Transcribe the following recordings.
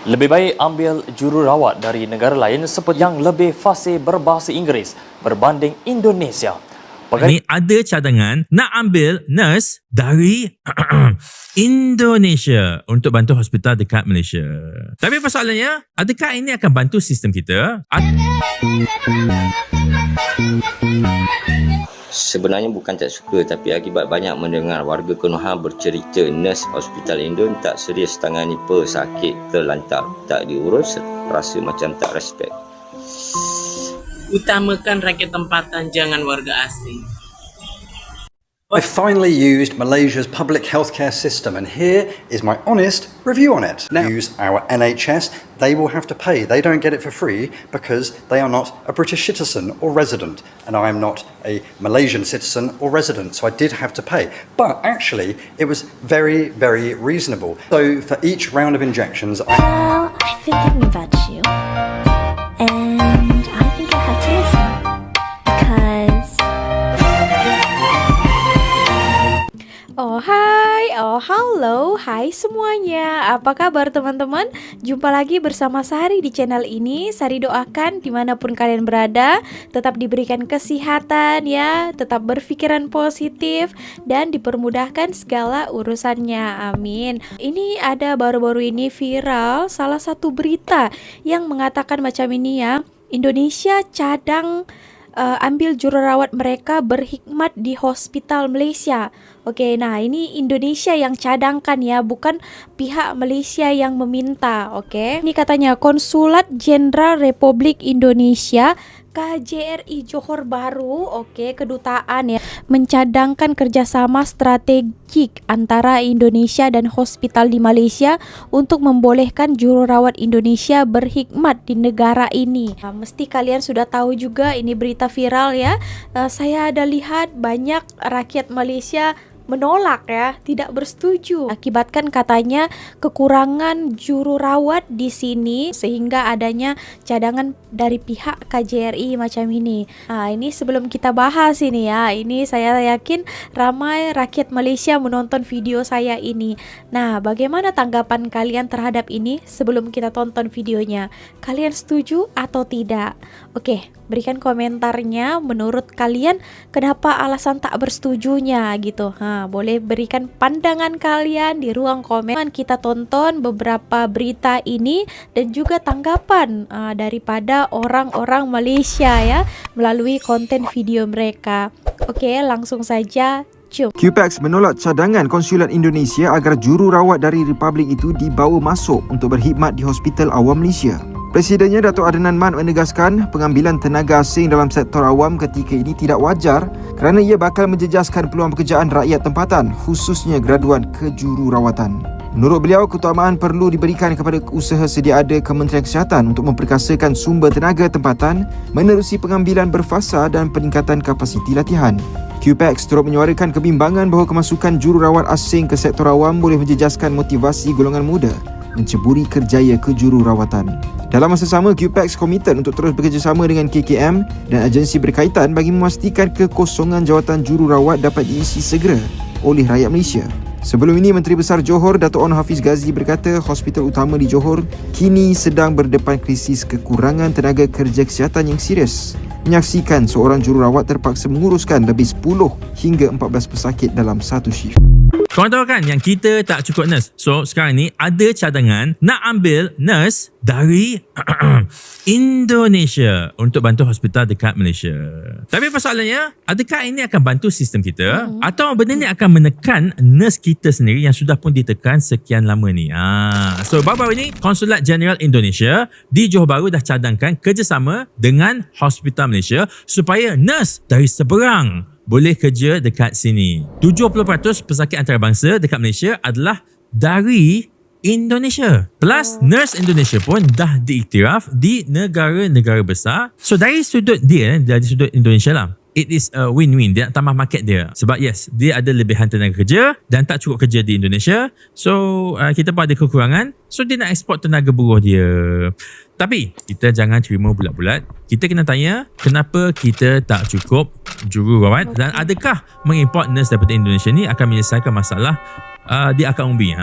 Lebih baik ambil jururawat dari negara lain seperti yang lebih fasih berbahasa Inggeris berbanding Indonesia. Ni ada cadangan nak ambil nurse dari Indonesia untuk bantu hospital dekat Malaysia. Tapi persoalannya, adakah ini akan bantu sistem kita? Sebenarnya bukan tak suka, tapi akibat banyak mendengar warga Konoha bercerita nurse hospital Indon tak serius tangani pesakit terlantar, tak diurus, rasa macam tak respect. Utamakan rakyat tempatan, jangan warga asing. I finally used Malaysia's public healthcare system, and here is my honest review on it. Now, use our NHS, they will have to pay. They don't get it for free because they are not a British citizen or resident, and I am not a Malaysian citizen or resident, so I did have to pay. But actually, it was very, very reasonable. So for each round of injections, Well, I feel thinking about you, and I think I have to listen because. Halo, hai semuanya. Apa kabar teman-teman? Jumpa lagi bersama Sari di channel ini. Sari doakan dimanapun kalian berada, tetap diberikan kesehatan ya, tetap berpikiran positif, dan dipermudahkan segala urusannya. Amin. Ini ada baru-baru ini viral salah satu berita yang mengatakan macam ini ya. Indonesia cadang ambil jururawat mereka berkhidmat di hospital Malaysia. Oke, nah ini Indonesia yang cadangkan ya, bukan pihak Malaysia yang meminta. Oke, ini katanya Konsulat Jenderal Republik Indonesia KJRI Johor Bahru, oke, kedutaan ya, mencadangkan kerjasama strategik antara Indonesia dan hospital di Malaysia untuk membolehkan jururawat Indonesia berkhidmat di negara ini. Nah, mesti kalian sudah tahu juga ini berita viral ya. Saya ada lihat banyak rakyat Malaysia menolak ya, tidak bersetuju. Akibatkan katanya kekurangan jururawat di sini sehingga adanya cadangan dari pihak KJRI macam ini. Nah, ini sebelum kita bahas ini ya, ini saya yakin ramai rakyat Malaysia menonton video saya ini. Nah, bagaimana tanggapan kalian terhadap ini sebelum kita tonton videonya? Kalian setuju atau tidak? Oke, berikan komentarnya menurut kalian kenapa alasan tak bersetujunya gitu. Boleh berikan pandangan kalian di ruang komen. Kita tonton beberapa berita ini dan juga tanggapan daripada orang-orang Malaysia ya melalui konten video mereka. Oke, langsung saja. QPEX menolak cadangan Konsulat Indonesia agar jururawat dari Republik itu dibawa masuk untuk berkhidmat di Hospital Awam Malaysia. Presidennya Datuk Adnan Mat menegaskan pengambilan tenaga asing dalam sektor awam ketika ini tidak wajar kerana ia bakal menjejaskan peluang pekerjaan rakyat tempatan, khususnya graduan kejururawatan. Menurut beliau, keutamaan perlu diberikan kepada usaha sedia ada Kementerian Kesihatan untuk memperkasakan sumber tenaga tempatan menerusi pengambilan berfasa dan peningkatan kapasiti latihan. QPEX turut menyuarakan kebimbangan bahawa kemasukan jururawat asing ke sektor awam boleh menjejaskan motivasi golongan muda menceburi kerjaya kejururawatan. Dalam masa sama, QPEX komited untuk terus bekerjasama dengan KKM dan agensi berkaitan bagi memastikan kekosongan jawatan jururawat dapat diisi segera oleh rakyat Malaysia. Sebelum ini, Menteri Besar Johor Datuk Onn Hafiz Ghazi berkata hospital utama di Johor kini sedang berdepan krisis kekurangan tenaga kerja kesihatan yang serius, menyaksikan seorang jururawat terpaksa menguruskan lebih 10 hingga 14 pesakit dalam satu shift. Korang tahu kan yang kita tak cukup nurse. So sekarang ni ada cadangan nak ambil nurse dari Indonesia untuk bantu hospital dekat Malaysia. Tapi persoalannya, adakah ini akan bantu sistem kita atau benda ni akan menekan nurse kita sendiri yang sudah pun ditekan sekian lama ni? So baru-baru ni Konsulat Jenderal Indonesia di Johor Bahru dah cadangkan kerjasama dengan hospital Malaysia supaya nurse dari seberang boleh kerja dekat sini. 70% pesakit antarabangsa dekat Malaysia adalah dari Indonesia. Plus nurse Indonesia pun dah diiktiraf di negara-negara besar. So dari sudut dia, dari sudut Indonesia lah, it is a win-win. Dia nak tambah market dia. Sebab yes, dia ada lebihan tenaga kerja dan tak cukup kerja di Indonesia. So kita pun ada kekurangan. So dia nak eksport tenaga buruh dia. Tapi kita jangan terima bulat-bulat. Kita kena tanya kenapa kita tak cukup jururawat dan adakah mengimport nurse daripada Indonesia ni akan menyelesaikan masalah di akar umbi.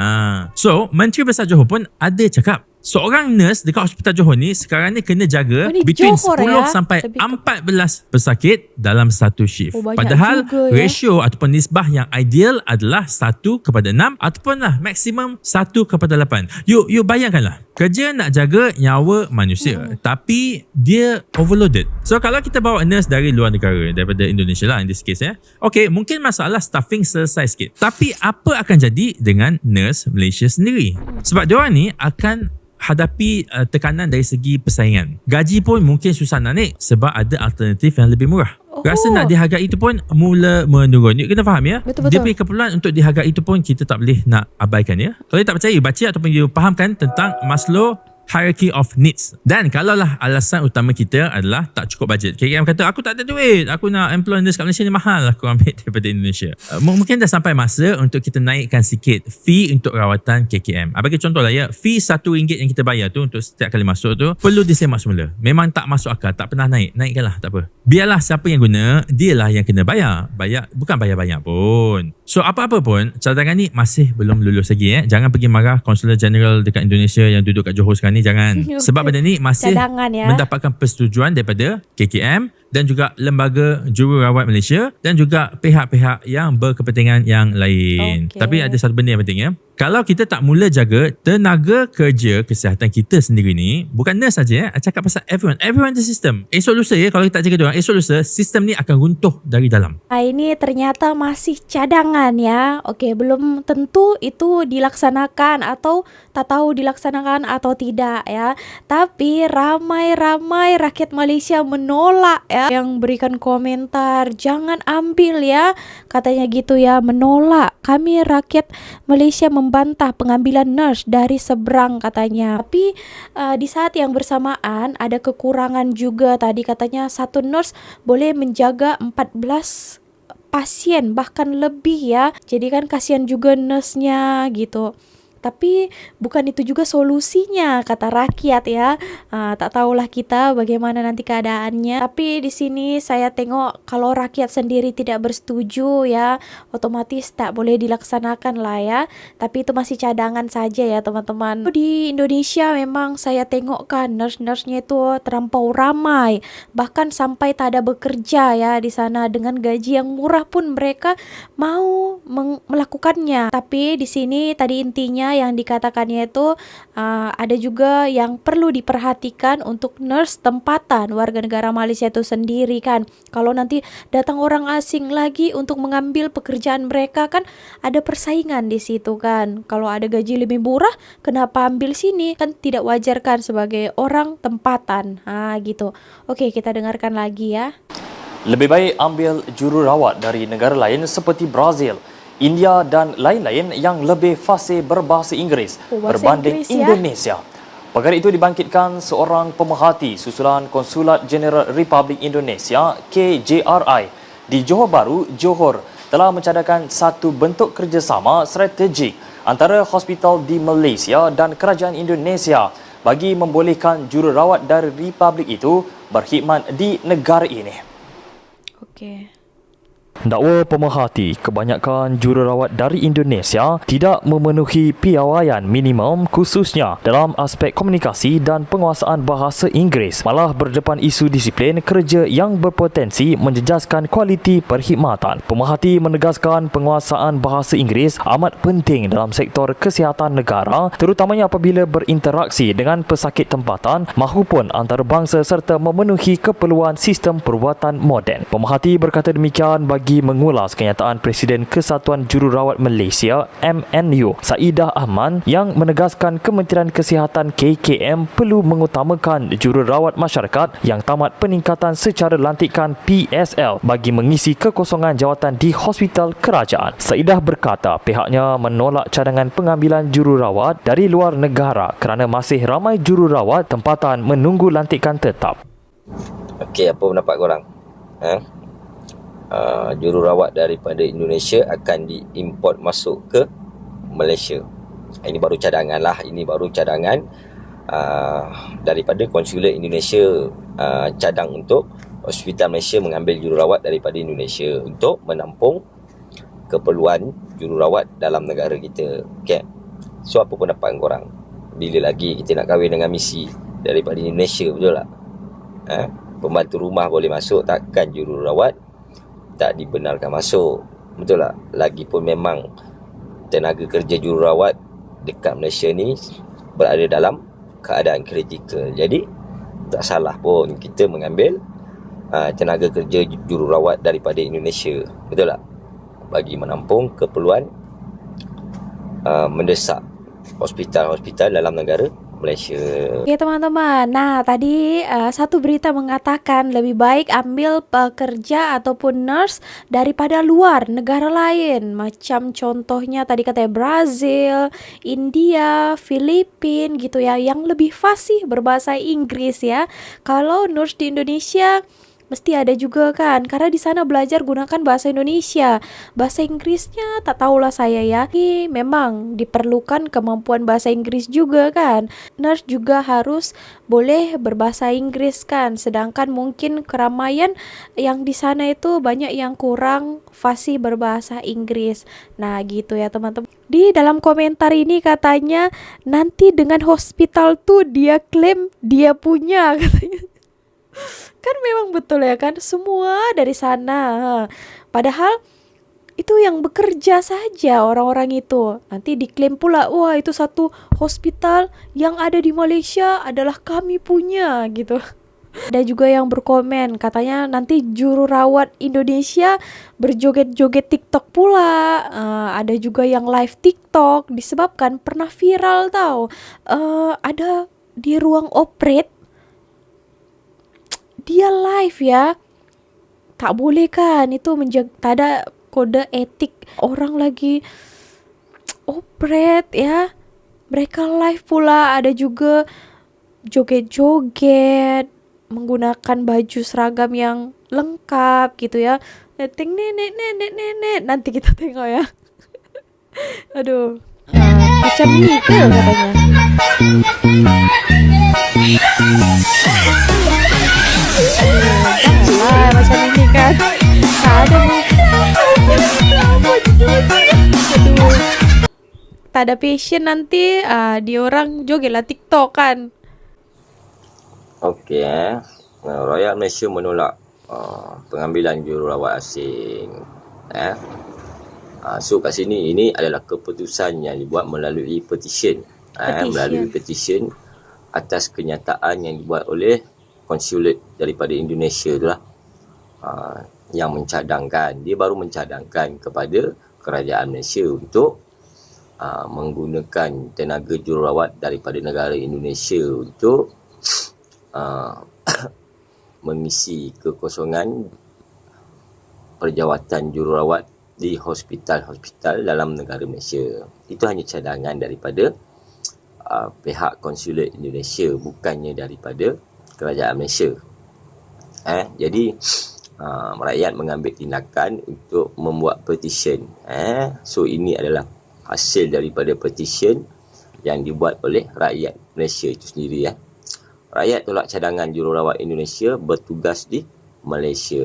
So Menteri Besar Johor pun ada cakap seorang nurse dekat Hospital Johor ni sekarang ni kena jaga ni between Johor 10 ya? sampai Lebih ke- 14 pesakit dalam satu shift. Oh, banyak Padahal juga ya. ratio ataupun nisbah yang ideal adalah 1/6 ataupun lah maksimum 1/8. You bayangkanlah, kerja nak jaga nyawa manusia tapi dia overloaded. So kalau kita bawa nurse dari luar negara, daripada Indonesia lah in this case okay, mungkin masalah staffing selesai sikit. Tapi apa akan jadi dengan nurse Malaysia sendiri? Sebab diorang ni akan hadapi tekanan dari segi persaingan. Gaji pun mungkin susah nak naik sebab ada alternatif yang lebih murah. Rasa nak dihargai itu pun mula menurun. You kena faham ya. Betul-betul. Dia punya keperluan untuk dihargai itu pun kita tak boleh nak abaikan ya. Kalau you tak percaya, you baca ataupun you fahamkan tentang Maslow Hierarchy of Needs. Dan kalaulah alasan utama kita adalah tak cukup bajet. KKM kata aku tak ada duit, aku nak employ nurse kat Malaysia ni mahal, aku ambil daripada Indonesia. Mungkin dah sampai masa untuk kita naikkan sikit fee untuk rawatan KKM. Bagi contoh lah ya, fee RM1 yang kita bayar tu untuk setiap kali masuk tu perlu disemak semula. Memang tak masuk akal, tak pernah naikkanlah, tak apa. Biarlah siapa yang guna, dialah yang kena bayar. Bukan bayar banyak pun. So apa-apa pun, cadangan ni masih belum lulus lagi Jangan pergi marah Konsulat Jeneral dekat Indonesia yang duduk kat Johor sekarang ni, jangan. Sebab benda ni masih Cadangan ya. mendapatkan persetujuan daripada KKM dan juga Lembaga Jururawat Malaysia dan juga pihak-pihak yang berkepentingan yang lain. Okey. Tapi ada satu benda yang penting Kalau kita tak mula jaga tenaga kerja kesihatan kita sendiri ni, bukan nurse saja cakap pasal everyone the system. Esok lusa kalau kita tak jaga diorang, esok lusa sistem ni akan runtuh dari dalam. Ini ternyata masih cadangan ya. Okey, belum tentu itu dilaksanakan atau tak tahu dilaksanakan atau tidak ya. Tapi ramai-ramai rakyat Malaysia menolak ya, yang berikan komentar jangan ambil ya. Katanya gitu ya, menolak. Kami rakyat Malaysia membantah pengambilan nurse dari seberang katanya. Tapi di saat yang bersamaan ada kekurangan juga. Tadi katanya satu nurse boleh menjaga 14 pasien bahkan lebih ya. Jadi kan kasihan juga nurse-nya gitu. Tapi bukan itu juga solusinya kata rakyat ya. Tak tahulah kita bagaimana nanti keadaannya. Tapi di sini saya tengok kalau rakyat sendiri tidak bersetuju ya, otomatis tak boleh dilaksanakan lah ya. Tapi itu masih cadangan saja ya teman-teman. Di Indonesia memang saya tengok kan nurse-nurse-nya itu terlampau ramai. Bahkan sampai tak ada bekerja ya di sana, dengan gaji yang murah pun mereka mau melakukannya. Tapi di sini tadi intinya yang dikatakannya itu ada juga yang perlu diperhatikan untuk nurse tempatan warga negara Malaysia itu sendiri kan. Kalau nanti datang orang asing lagi untuk mengambil pekerjaan mereka kan ada persaingan di situ kan. Kalau ada gaji lebih murah, kenapa ambil sini? Kan tidak wajar kan sebagai orang tempatan. Gitu. Okey, kita dengarkan lagi ya. Lebih baik ambil jururawat dari negara lain seperti Brazil, India dan lain-lain yang lebih fasih berbahasa Inggeris berbanding Inggeris, ya? Indonesia. Perkara itu dibangkitkan seorang pemerhati susulan Konsulat Jeneral Republik Indonesia KJRI di Johor Bahru, Johor telah mencadangkan satu bentuk kerjasama strategik antara hospital di Malaysia dan kerajaan Indonesia bagi membolehkan jururawat dari Republik itu berkhidmat di negara ini. Okey. Dakwa pemerhati kebanyakan jururawat dari Indonesia tidak memenuhi piawaian minimum khususnya dalam aspek komunikasi dan penguasaan bahasa Inggeris, malah berdepan isu disiplin kerja yang berpotensi menjejaskan kualiti perkhidmatan. Pemerhati menegaskan penguasaan bahasa Inggeris amat penting dalam sektor kesihatan negara, terutamanya apabila berinteraksi dengan pesakit tempatan mahupun antarabangsa serta memenuhi keperluan sistem perubatan moden. Pemerhati berkata demikian bagi mengulas kenyataan Presiden Kesatuan Jururawat Malaysia MNU Saidah Ahman yang menegaskan Kementerian Kesihatan KKM perlu mengutamakan jururawat masyarakat yang tamat peningkatan secara lantikan PSL bagi mengisi kekosongan jawatan di hospital kerajaan. Saidah berkata pihaknya menolak cadangan pengambilan jururawat dari luar negara kerana masih ramai jururawat tempatan menunggu lantikan tetap. Okey, apa pendapat korang? Jururawat daripada Indonesia akan diimport masuk ke Malaysia. Ini baru cadangan lah. Ini baru cadangan daripada Konsulat Indonesia cadang untuk Hospital Malaysia mengambil jururawat daripada Indonesia untuk menampung keperluan jururawat dalam negara kita. Okay. So apa pendapat korang? bila lagi kita nak kahwin dengan misi daripada Indonesia, betul tak? Pembantu rumah boleh masuk, takkan jururawat tak dibenarkan masuk, betul tak? Lagipun memang tenaga kerja jururawat dekat Malaysia ni berada dalam keadaan kritikal. Jadi tak salah pun kita mengambil tenaga kerja jururawat daripada Indonesia, betul tak? Bagi menampung keperluan mendesak hospital-hospital dalam negara Malaysia. Oke teman-teman, nah tadi satu berita mengatakan lebih baik ambil pekerja ataupun nurse daripada luar negara lain. Macam contohnya tadi katanya Brazil, India, Filipina gitu ya, yang lebih fasih berbahasa Inggris ya. Kalau nurse di Indonesia mesti ada juga kan, karena di sana belajar gunakan bahasa Indonesia. Bahasa Inggrisnya tak tahulah saya ya. Ini memang diperlukan kemampuan bahasa Inggris juga kan. Nurse juga harus boleh berbahasa Inggris kan. Sedangkan mungkin keramaian yang di sana itu banyak yang kurang fasih berbahasa Inggris. Nah gitu ya teman-teman. Di dalam komentar ini katanya nanti dengan hospital tuh dia klaim dia punya katanya. Kan memang betul ya kan, semua dari sana. Padahal itu yang bekerja saja orang-orang itu. Nanti diklaim pula, wah itu satu hospital yang ada di Malaysia adalah kami punya gitu. Ada juga yang berkomen, katanya nanti juru rawat Indonesia berjoget-joget TikTok pula. Ada juga yang live TikTok disebabkan pernah viral tau. Ada di ruang operate dia live ya. Tak boleh kan, itu tak ada kode etik. Orang lagi operate ya, mereka live pula. Ada juga joget-joget menggunakan baju seragam yang lengkap gitu ya. Nenek nenek nanti kita tengok ya. Aduh, macam ni ke katanya. Macam ini kan, tak ada aduh, tak ada passion nanti diorang jogetlah TikTok kan. Okey rakyat Malaysia menolak pengambilan jururawat asing. So kat sini ini adalah keputusan yang dibuat melalui petition. Melalui petition atas kenyataan yang dibuat oleh konsulat daripada Indonesia itulah yang mencadangkan, dia baru mencadangkan kepada kerajaan Malaysia untuk menggunakan tenaga jururawat daripada negara Indonesia untuk mengisi kekosongan perjawatan jururawat di hospital-hospital dalam negara Malaysia. Itu hanya cadangan daripada pihak konsulat Indonesia, bukannya daripada kerajaan Malaysia. Jadi rakyat mengambil tindakan untuk membuat petition. So ini adalah hasil daripada petition yang dibuat oleh rakyat Malaysia itu sendiri. Rakyat tolak cadangan jururawat Indonesia bertugas di Malaysia.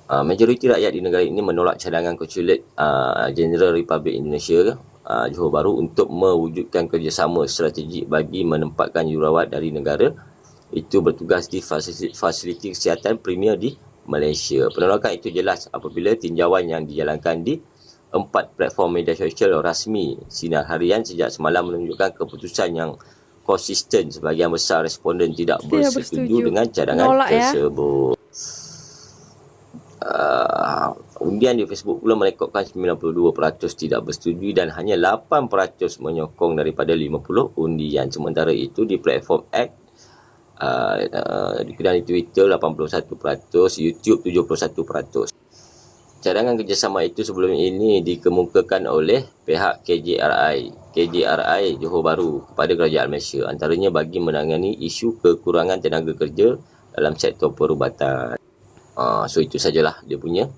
Majoriti rakyat di negara ini menolak cadangan konsulat Jenderal Republik Indonesia Johor Bahru untuk mewujudkan kerjasama strategik bagi menempatkan jururawat dari negara itu bertugas di fasiliti kesihatan premier di Malaysia. Penolakan itu jelas apabila tinjauan yang dijalankan di 4 platform media sosial rasmi Sinar Harian sejak semalam menunjukkan keputusan yang konsisten. Sebahagian besar responden tidak bersetuju dengan cadangan tersebut. Undian di Facebook pula merekodkan 92% tidak bersetuju dan hanya 8% menyokong daripada 50 undian. Sementara itu di platform X dan di Twitter 81%, YouTube 71%. Cadangan kerjasama itu sebelum ini dikemukakan oleh pihak KJRI Johor Bahru kepada kerajaan Malaysia, antaranya bagi menangani isu kekurangan tenaga kerja dalam sektor perubatan. So itu sajalah dia punya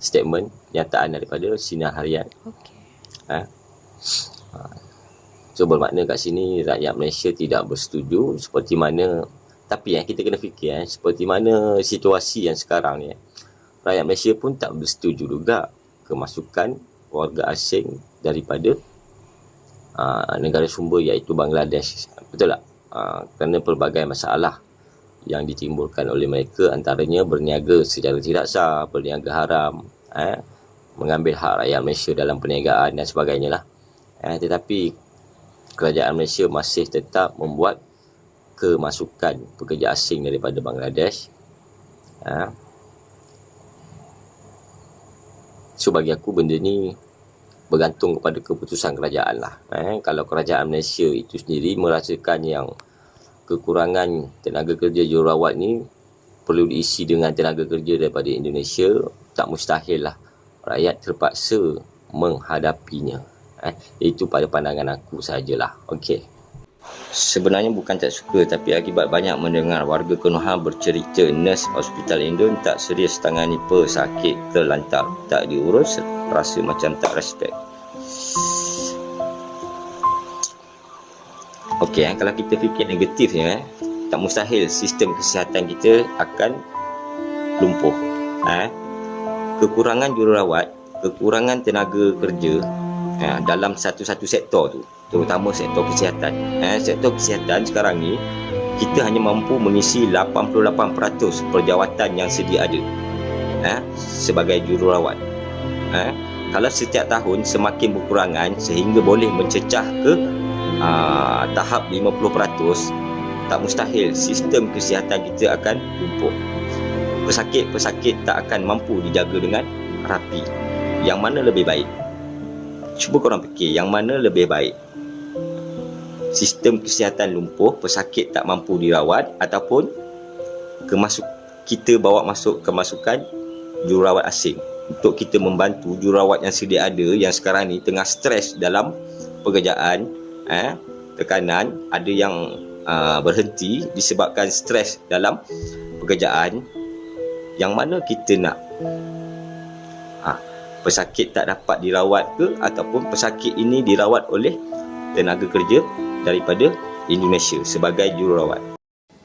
statement nyataan daripada Sinar Harian. So bermakna kat sini rakyat Malaysia tidak bersetuju seperti mana, tapi kita kena fikir seperti mana situasi yang sekarang ni, rakyat Malaysia pun tak bersetuju juga kemasukan warga asing daripada negara sumber iaitu Bangladesh. Betul tak? Kerana pelbagai masalah yang ditimbulkan oleh mereka, antaranya berniaga secara tidak sah, berniaga haram, mengambil hak rakyat Malaysia dalam perniagaan dan sebagainya lah. Tetapi kerajaan Malaysia masih tetap membuat kemasukan pekerja asing daripada Bangladesh. So bagi aku benda ni bergantung kepada keputusan kerajaan lah. Kalau kerajaan Malaysia itu sendiri merasakan yang kekurangan tenaga kerja jururawat ni perlu diisi dengan tenaga kerja daripada Indonesia, tak mustahil lah rakyat terpaksa menghadapinya. Itu pada pandangan aku sajalah. Okey. Sebenarnya bukan tak suka, tapi akibat banyak mendengar warga Konoha bercerita nurse hospital Indon tak serius tangani pesakit terlantar, tak diurus, rasa macam tak respect. Okey, kalau kita fikir negatifnya, tak mustahil sistem kesihatan kita akan lumpuh. Kekurangan jururawat, kekurangan tenaga kerja dalam satu-satu sektor tu, terutama sektor kesihatan. Sektor kesihatan sekarang ni kita hanya mampu mengisi 88% perjawatan yang sedia ada sebagai jururawat. Kalau setiap tahun semakin berkurangan sehingga boleh mencecah ke tahap 50%, tak mustahil sistem kesihatan kita akan lumpuh. Pesakit-pesakit tak akan mampu dijaga dengan rapi. Yang mana lebih baik? Cuba korang fikir, yang mana lebih baik? Sistem kesihatan lumpuh, pesakit tak mampu dirawat, ataupun kita bawa masuk kemasukan jururawat asing untuk kita membantu jururawat yang sedia ada, yang sekarang ni tengah stres dalam pekerjaan, tekanan, ada yang berhenti disebabkan stres dalam pekerjaan. Yang mana kita nak? Pesakit tak dapat dirawat ke, ataupun pesakit ini dirawat oleh tenaga kerja daripada Indonesia sebagai jururawat?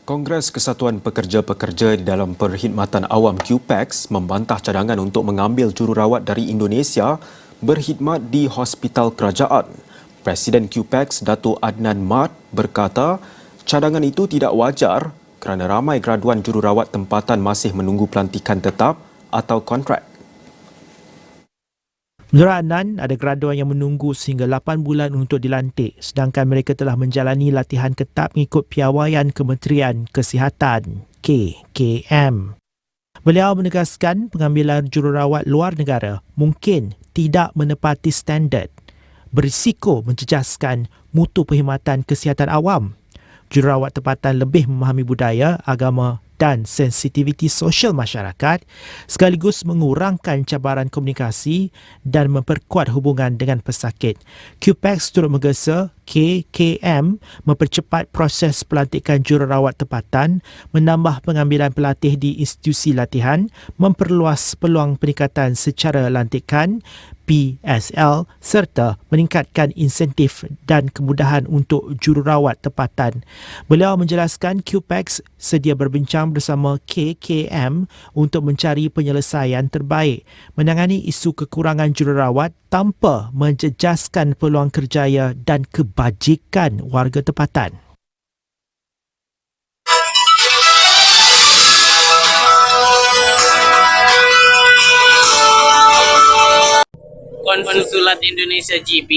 Kongres Kesatuan Pekerja-Pekerja dalam Perkhidmatan Awam QPEX membantah cadangan untuk mengambil jururawat dari Indonesia berkhidmat di hospital kerajaan. Presiden QPEX, Dato' Adnan Mat, berkata cadangan itu tidak wajar kerana ramai graduan jururawat tempatan masih menunggu pelantikan tetap atau kontrak. Menurut Adnan, ada graduan yang menunggu sehingga 8 bulan untuk dilantik sedangkan mereka telah menjalani latihan ketat mengikut piawaian Kementerian Kesihatan KKM. Beliau menegaskan pengambilan jururawat luar negara mungkin tidak menepati standard, berisiko menjejaskan mutu perkhidmatan kesihatan awam. Jururawat tempatan lebih memahami budaya, agama dan sensitiviti sosial masyarakat sekaligus mengurangkan cabaran komunikasi dan memperkuat hubungan dengan pesakit. QPEX turut menggesa KKM mempercepat proses pelantikan jururawat tempatan, menambah pengambilan pelatih di institusi latihan, memperluas peluang peningkatan secara lantikan PSL serta meningkatkan insentif dan kemudahan untuk jururawat tempatan. Beliau menjelaskan QPEX sedia berbincang bersama KKM untuk mencari penyelesaian terbaik menangani isu kekurangan jururawat tanpa menjejaskan peluang kerjaya dan kebajikan warga tempatan. Konsulat Indonesia GB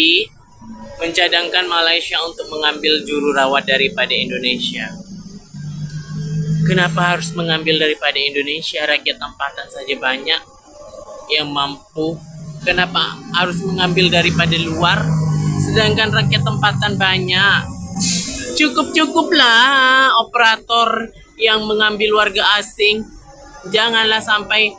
mencadangkan Malaysia untuk mengambil jururawat daripada Indonesia. Kenapa harus mengambil daripada Indonesia? Rakyat tempatan saja banyak yang mampu. Kenapa harus mengambil daripada luar? Sedangkan rakyat tempatan banyak. Cukup-cukuplah operator yang mengambil warga asing. Janganlah sampai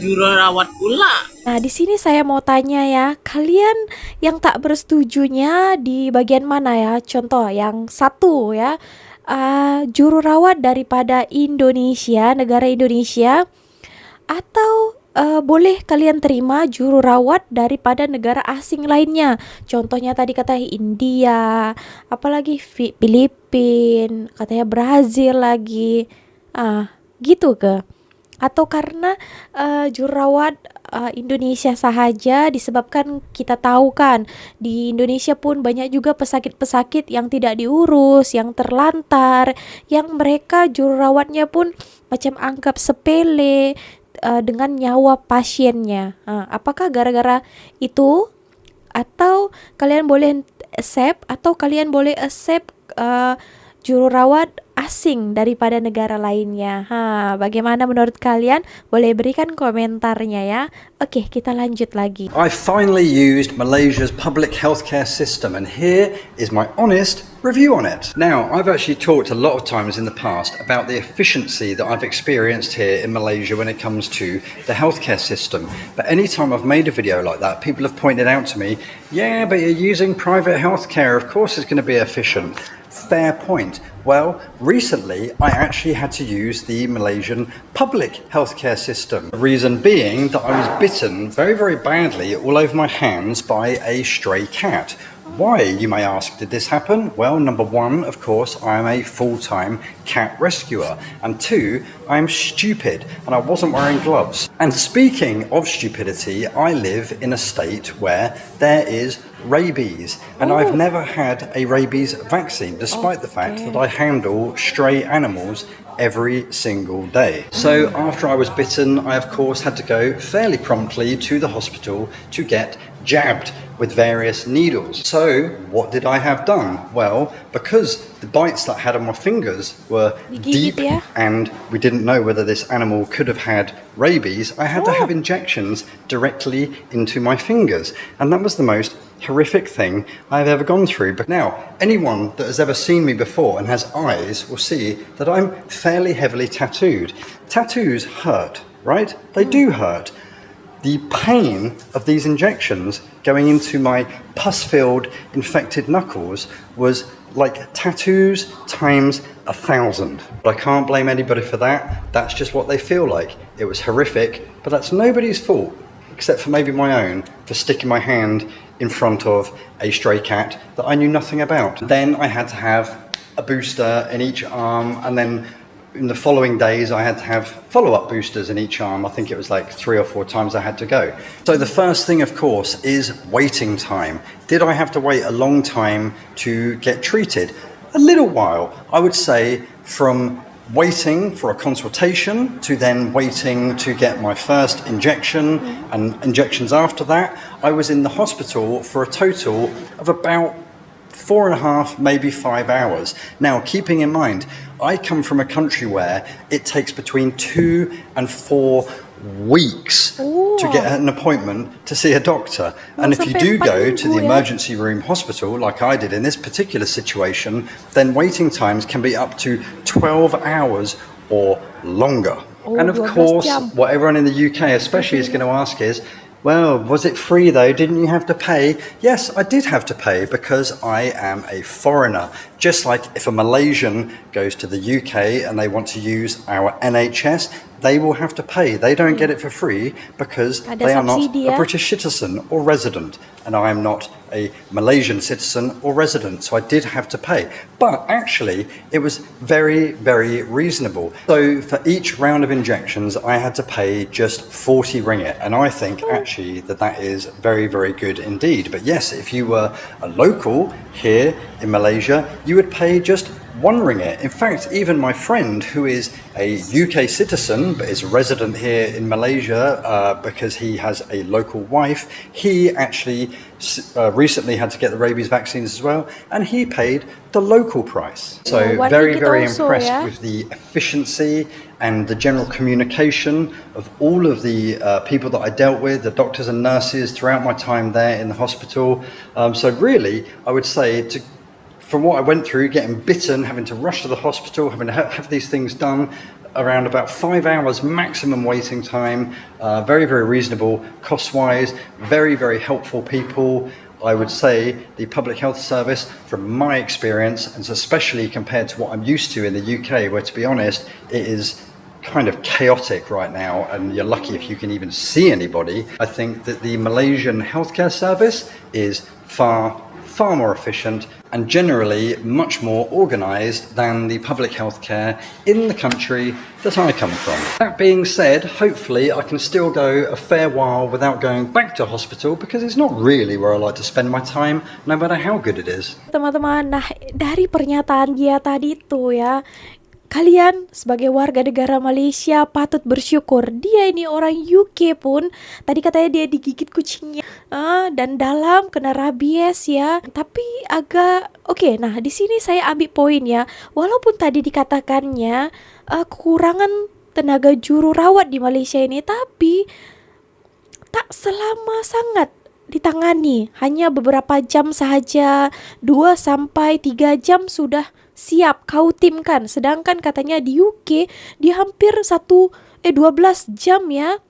jururawat pula. Nah, di sini saya mau tanya ya, kalian yang tak bersetujunya di bagian mana ya? Contoh yang satu ya, jururawat daripada Indonesia, negara Indonesia, atau boleh kalian terima jururawat daripada negara asing lainnya. Contohnya tadi kata India, apalagi Filipina, katanya Brazil lagi. Gitu ke? atau karena jururawat Indonesia sahaja, disebabkan kita tahu kan di Indonesia pun banyak juga pesakit-pesakit yang tidak diurus, yang terlantar, yang mereka jururawatnya pun macam anggap sepele dengan nyawa pasiennya. Apakah gara-gara itu, atau kalian boleh accept jururawat asing daripada negara lainnya? Bagaimana menurut kalian? Boleh berikan komentarnya ya. Oke, kita lanjut lagi. I finally used Malaysia's public healthcare system, and here is my honest review on it. Now, I've actually talked a lot of times in the past about the efficiency that I've experienced here in Malaysia when it comes to the healthcare system. But anytime I've made a video like that, people have pointed out to me, yeah, but you're using private healthcare, of course it's going to be efficient. Fair point. Well, recently I actually had to use the Malaysian public healthcare system. The reason being that I was bitten very, very badly all over my hands by a stray cat. Why, you may ask, did this happen? Well, number one, of course, I am a full-time cat rescuer. And two, I am stupid and I wasn't wearing gloves. And speaking of stupidity, I live in a state where there is rabies. And I've never had a rabies vaccine, despite the fact that I handle stray animals every single day. So after I was bitten, I of course had to go fairly promptly to the hospital to get jabbed with various needles. So what did I have done? Well, because the bites that I had on my fingers were deep and we didn't know whether this animal could have had rabies, I had to have injections directly into my fingers. And that was the most horrific thing I've ever gone through. But now, anyone that has ever seen me before and has eyes will see that I'm fairly heavily tattooed. Tattoos hurt, right? They do hurt. The pain of these injections going into my pus-filled, infected knuckles was like tattoos times 1,000. But I can't blame anybody for that. That's just what they feel like. It was horrific, but that's nobody's fault, except for maybe my own, for sticking my hand in front of a stray cat that I knew nothing about. Then I had to have a booster in each arm, and then in the following days I had to have follow-up boosters in each arm. I think it was like 3 or 4 times I had to go. So the first thing, of course, is waiting time. Did I have to wait a long time to get treated? A little while. I would say from waiting for a consultation to then waiting to get my first injection and injections after that. I was in the hospital for a total of about 4.5, maybe 5 hours. Now, keeping in mind, I come from a country where it takes between 2 and 4 weeks to get an appointment to see a doctor. And if you do go to the emergency room hospital, like I did in this particular situation, then waiting times can be up to 12 hours or longer. And of course, what everyone in the UK especially is going to ask is, well, was it free though? Didn't you have to pay? Yes, I did have to pay because I am a foreigner. Just like if a Malaysian goes to the UK and they want to use our NHS, they will have to pay. They don't get it for free because they are not a British citizen or resident. And I am not a Malaysian citizen or resident, so I did have to pay. But actually, it was very, very reasonable. So for each round of injections, I had to pay just 40 ringgit. And I think actually that is very, very good indeed. But yes, if you were a local here in Malaysia, you would pay just 1 ringgit. In fact, even my friend, who is a UK citizen but is a resident here in Malaysia because he has a local wife, he actually recently had to get the rabies vaccines as well, and he paid the local price. So very, very impressed with the efficiency and the general communication of all of the people that I dealt with, the doctors and nurses throughout my time there in the hospital. So really, I would say from what I went through, getting bitten, having to rush to the hospital, having to have these things done, around about 5 hours maximum waiting time, very, very reasonable cost-wise, very, very helpful people. I would say the public health service, from my experience, and especially compared to what I'm used to in the UK, where to be honest, it is kind of chaotic right now, and you're lucky if you can even see anybody. I think that the Malaysian healthcare service is far, far more efficient, and generally much more organised than the public healthcare in the country that I come from. That being said, hopefully I can still go a fair while without going back to hospital, because it's not really where I like to spend my time, no matter how good it is. Teman-teman, nah dari pernyataan dia tadi tuh ya, kalian sebagai warga negara Malaysia patut bersyukur. Dia ini orang UK pun, tadi katanya dia digigit kucingnya dan dalam kena rabies ya. Tapi agak oke. Nah di sini saya ambil poin ya. Walaupun tadi dikatakannya kekurangan tenaga juru rawat di Malaysia ini, tapi tak selama sangat ditangani. Hanya beberapa jam sahaja, 2 sampai 3 jam sudah siap kau timkan. Sedangkan katanya di UK dia hampir 12 jam ya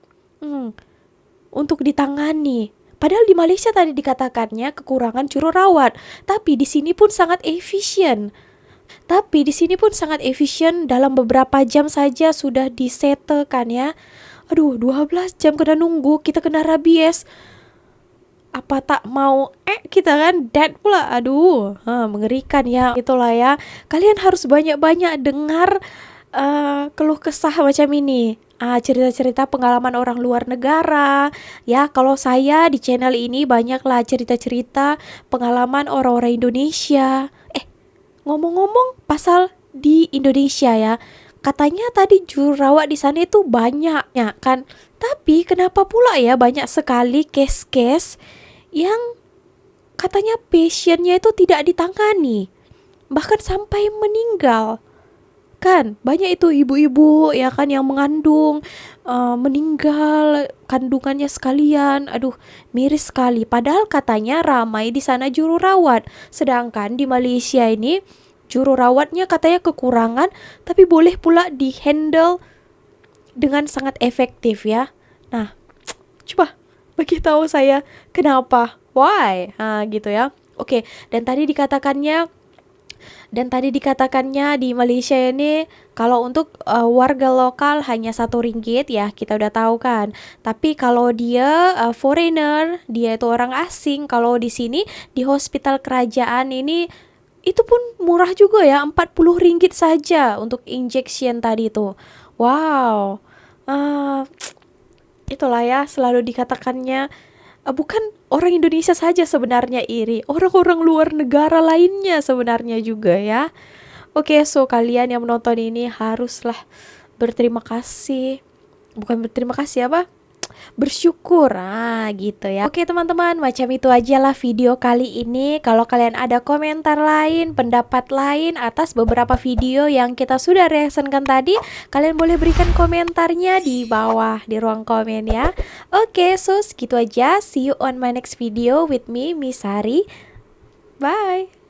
untuk ditangani. Padahal di Malaysia tadi dikatakannya kekurangan juru rawat, tapi di sini pun sangat efisien. Dalam beberapa jam saja sudah disetelkan ya. 12 jam kena nunggu, kita kena rabies. Apa tak mau kita kan dead pula. Mengerikan ya. Itulah ya, kalian harus banyak-banyak dengar keluh kesah macam ini, cerita-cerita pengalaman orang luar negara ya. Kalau saya di channel ini banyaklah cerita-cerita pengalaman orang-orang Indonesia. Ngomong-ngomong pasal di Indonesia ya, katanya tadi juru rawat di sana itu banyak ya kan. Tapi kenapa pula ya banyak sekali case-case yang katanya pasiennya itu tidak ditangani, bahkan sampai meninggal kan. Banyak itu ibu-ibu ya kan yang mengandung meninggal kandungannya sekalian. Miris sekali. Padahal katanya ramai di sana juru rawat, sedangkan di Malaysia ini juru rawatnya katanya kekurangan, tapi boleh pula di-handle dengan sangat efektif ya. Nah, coba bagi tahu saya kenapa, why, gitu ya. Oke, dan tadi dikatakannya di Malaysia ini kalau untuk warga lokal hanya RM1 ya, kita udah tahu kan. Tapi kalau dia foreigner, dia itu orang asing, kalau di sini di hospital kerajaan ini itu pun murah juga ya, RM40 saja untuk injection tadi itu. Wow. Itulah ya, selalu dikatakannya bukan orang Indonesia saja sebenarnya iri, orang-orang luar negara lainnya sebenarnya juga ya. Oke, so kalian yang menonton ini haruslah berterima kasih. Bukan berterima kasih bersyukur gitu ya. Oke teman-teman, macam itu aja lah video kali ini. Kalau kalian ada komentar lain, pendapat lain atas beberapa video yang kita sudah reaksikan tadi, kalian boleh berikan komentarnya di bawah di ruang komen ya. Oke, so segitu aja. See you on my next video with me, Miss Sari. Bye.